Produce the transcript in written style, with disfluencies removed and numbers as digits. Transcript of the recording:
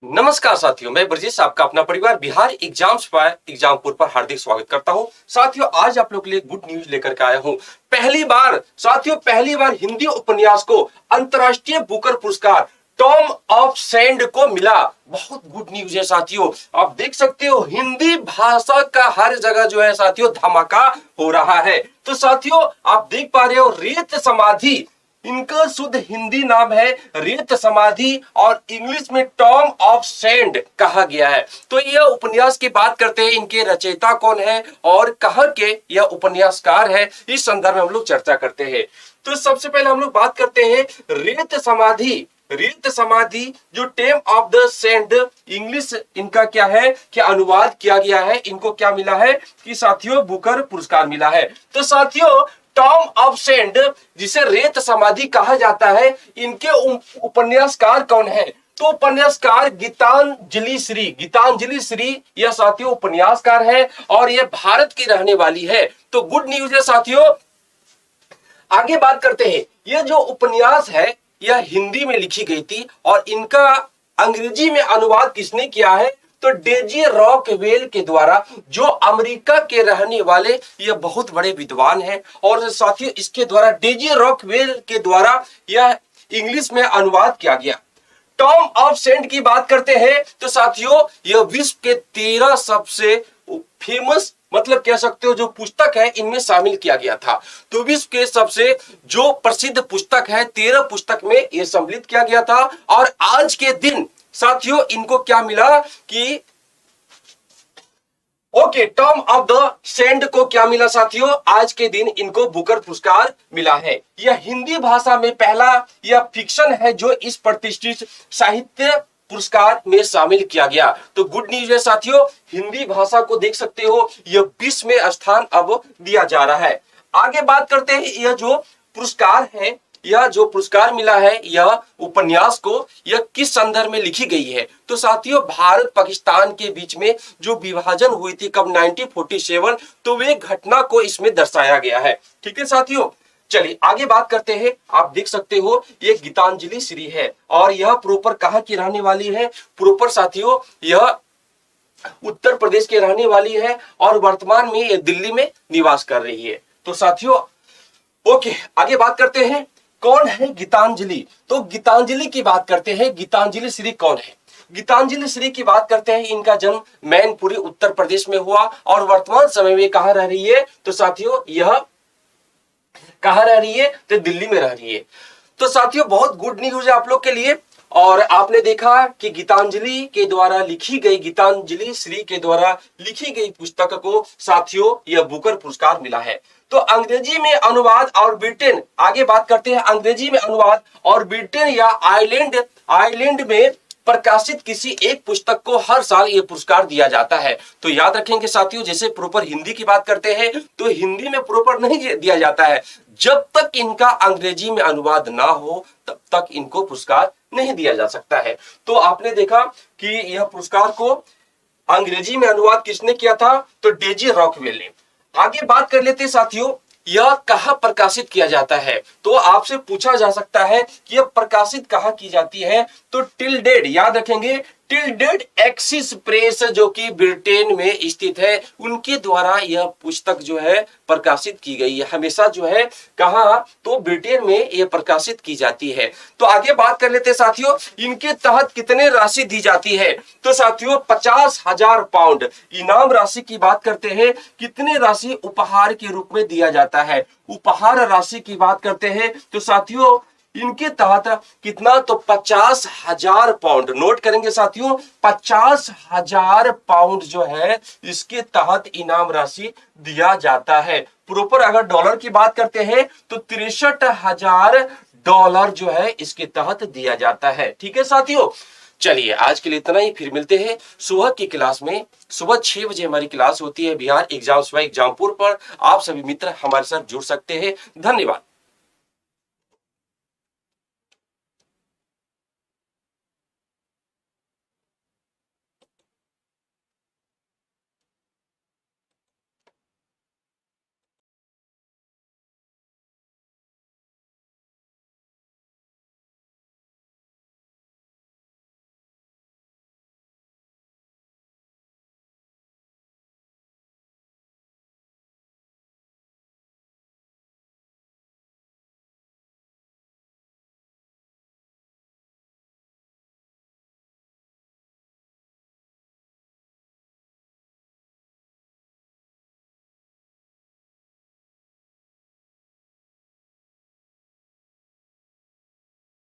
नमस्कार साथियों, मैं ब्रजेश आपका अपना परिवार बिहार एग्जामपुर पर हार्दिक स्वागत करता हूं। साथियों, आज आप लोग के लिए गुड न्यूज लेकर के आया हूं। पहली बार हिंदी उपन्यास को अंतर्राष्ट्रीय बुकर पुरस्कार टॉम ऑफ सेंड को मिला। बहुत गुड न्यूज है साथियों। आप देख सकते हो हिंदी भाषा का हर जगह जो है साथियों धमाका हो रहा है। तो साथियों, आप देख पा रहे हो रेत समाधि, इनका शुद्ध हिंदी नाम है रेत समाधि और इंग्लिश में टॉम ऑफ सेंड कहा गया है। तो यह उपन्यास की बात करते हैं, इनके रचयिता कौन है और कहां के यह उपन्यासकार है, इस संदर्भ में हम लोग चर्चा करते हैं। तो सबसे पहले हम लोग बात करते हैं रेत समाधि जो टेम ऑफ द सेंड इंग्लिश इनका क्या है कि अनुवाद किया गया है। इनको क्या मिला है कि साथियों बुकर पुरस्कार मिला है। तो साथियों, टॉम ऑफ सेंड जिसे रेत समाधि कहा जाता है, इनके उपन्यासकार कौन है? तो उपन्यासकार गीतांजलि श्री यह साथियों उपन्यासकार है और यह भारत की रहने वाली है। तो गुड न्यूज है साथियों। आगे बात करते हैं, यह जो उपन्यास है यह हिंदी में लिखी गई थी और इनका अंग्रेजी में अनुवाद किसने किया है? तो डेजी रॉकवेल के द्वारा, जो अमेरिका के रहने वाले यह बहुत बड़े विद्वान हैं। और साथियों, इसके द्वारा डेजी रॉकवेल के द्वारा यह इंग्लिश में अनुवाद किया गया। टॉम ऑफ सेंड की बात करते हैं तो साथियों, यह विश्व के 13 सबसे फेमस मतलब कह सकते हो जो पुस्तक है इनमें शामिल किया गया था। तो विश्व के सबसे जो प्रसिद्ध पुस्तक है 13 पुस्तक में यह सम्मिलित किया गया था। और आज के दिन साथियों इनको क्या मिला कि टॉम ऑफ द सेंड को क्या मिला साथियों? आज के दिन इनको बुकर पुरस्कार मिला है। यह हिंदी भाषा में पहला यह फिक्शन है जो इस प्रतिष्ठित साहित्य पुरस्कार में शामिल किया गया। तो गुड न्यूज है साथियों, हिंदी भाषा को देख सकते हो यह विश्व में स्थान अब दिया जा रहा है। आगे बात करते हैं, यह जो पुरस्कार है, यह जो पुरस्कार मिला है यह उपन्यास को, यह किस संदर्भ में लिखी गई है? तो साथियों, भारत पाकिस्तान के बीच में जो विभाजन हुई थी कब 1947, तो वे घटना को इसमें दर्शाया गया है। ठीक है साथियों, चलिए आगे बात करते हैं। आप देख सकते हो ये गीतांजलि श्री है और यह प्रॉपर कहां की रहने वाली है? प्रॉपर साथियों यह उत्तर प्रदेश के रहने वाली है और वर्तमान में यह दिल्ली में निवास कर रही है। तो साथियों आगे बात करते हैं, कौन है गीतांजलि? तो गीतांजलि की बात करते हैं, गीतांजलि श्री कौन है? गीतांजलि श्री की बात करते हैं, इनका जन्म मैनपुरी उत्तर प्रदेश में हुआ और वर्तमान समय में कहां रह रही है? तो साथियों यह कहां रह रही है? तो दिल्ली में रह रही है। तो साथियों बहुत गुड न्यूज है आप लोग के लिए। और आपने देखा कि गीतांजलि के द्वारा लिखी गई, गीतांजलि श्री के द्वारा लिखी गई पुस्तक को साथियों यह बुकर पुरस्कार मिला है। तो अंग्रेजी में अनुवाद और ब्रिटेन, आगे बात करते हैं अंग्रेजी में अनुवाद और ब्रिटेन या आयरलैंड में प्रकाशित किसी एक पुस्तक को हर साल यह पुरस्कार दिया जाता है। तो याद रखेंगे साथियों, जैसे प्रॉपर हिंदी की बात करते हैं तो हिंदी में प्रॉपर नहीं दिया जाता है। जब तक इनका अंग्रेजी में अनुवाद ना हो तब तक इनको पुरस्कार नहीं दिया जा सकता है। तो आपने देखा कि यह पुरस्कार को अंग्रेजी में अनुवाद किसने किया था? तो डेजी रॉकवेल ने। आगे बात कर लेते हैं साथियों, यह कहां प्रकाशित किया जाता है? तो आपसे पूछा जा सकता है कि यह प्रकाशित कहां की जाती है? तो टिल्डेड, याद रखेंगे टिल्डेड एक्सिस प्रेस जो कि ब्रिटेन में स्थित है, उनके द्वारा यह पुस्तक जो है प्रकाशित की गई है। हमेशा जो है कहां? तो ब्रिटेन में यह प्रकाशित की जाती है। तो आगे बात कर लेते हैं साथियों, इनके तहत कितने राशि दी जाती है? तो साथियों 50,000 पाउंड इनाम राशि की बात करते हैं। कितने राशि उपहार के रूप में दिया जाता है? उपहार राशि की बात करते हैं तो साथियों इनके तहत कितना? तो 50,000 पाउंड। नोट करेंगे साथियों, 50,000 पाउंड जो है इसके तहत इनाम राशि दिया जाता है। प्रॉपर अगर डॉलर की बात करते हैं तो 63,000 डॉलर जो है इसके तहत दिया जाता है। ठीक है साथियों, चलिए आज के लिए इतना ही। फिर मिलते हैं सुबह की क्लास में। सुबह 6 बजे हमारी क्लास होती है बिहार एग्जामपुर पर। आप सभी मित्र हमारे साथ जुड़ सकते हैं। धन्यवाद।